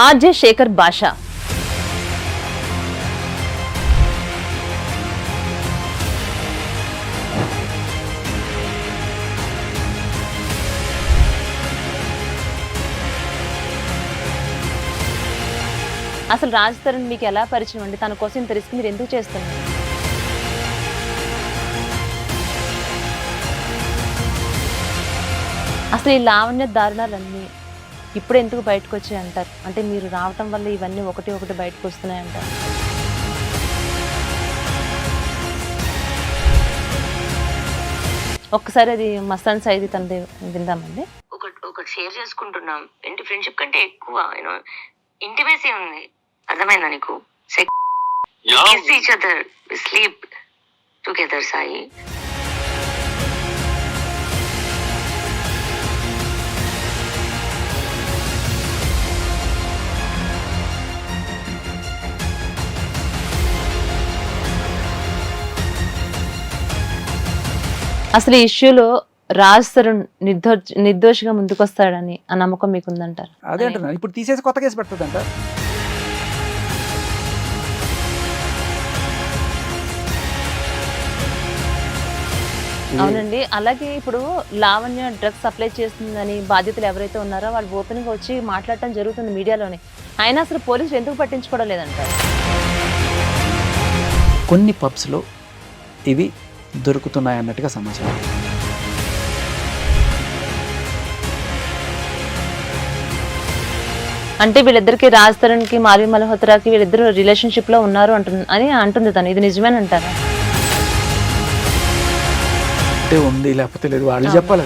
RJ Shekhar భాష. అసలు రాజ్ తరుణ్ మీకు ఎలా పరిచయం అండి? తన కోసం ఇంత రిస్క్ మీరు ఎందుకు చేస్తున్నారు? అసలు ఈ లావణ్య దారుణాలన్నీ ఇప్పుడు ఎందుకు బయటకు వచ్చాయి అంటారు? అంటే మీరు రావటం వల్ల ఇవన్నీ ఒకటి ఒకటి బయటకు వస్తున్నాయి అంటారు. ఒక్కసారి అది మస్తాన్ సైది తనది విందామండి. ఒకటి షేర్ చేసుకుంటున్నాం. ఏంటి ఫ్రెండ్షిప్ కంటే ఎక్కువ ఇంటిమేసీ ఉంది. అర్థమైందా నీకు? Each other, sleep together Sai. అసలు ఈ ఇష్యూలో రాజ్ తరుణ్ నిర్దోషిగా ముందుకొస్తాడని ఆ నమ్మకం మీకుందంటారు? అదే అంటున్నా, ఇప్పుడు తీసేసి కొత్త కేసు పెడుతుందంట. అవునండి. అలాగే ఇప్పుడు లావణ్య డ్రగ్స్ సప్లై చేస్తుందని బాధ్యతలు ఎవరైతే ఉన్నారో వాళ్ళు ఓపెన్ గా వచ్చి మాట్లాడటం జరుగుతుంది మీడియాలోనే. అయినా అసలు పోలీసులు ఎందుకు పట్టించుకోవడం లేదంటారు? కొన్ని పబ్స్లో ఇవి దొరుకుతున్నాయి అన్నట్టుగా సమాచారం. అంటే వీళ్ళిద్దరికి రాజ్ తరుణ్ కి మాల్వి మల్హోత్రాకి వీళ్ళిద్దరు రిలేషన్షిప్ లో ఉన్నారు అని అంటుంది తను. ఇది నిజమేనంటారా? అంటే ఉంది లేకపోతే లేదు, వాళ్ళు చెప్పాలి.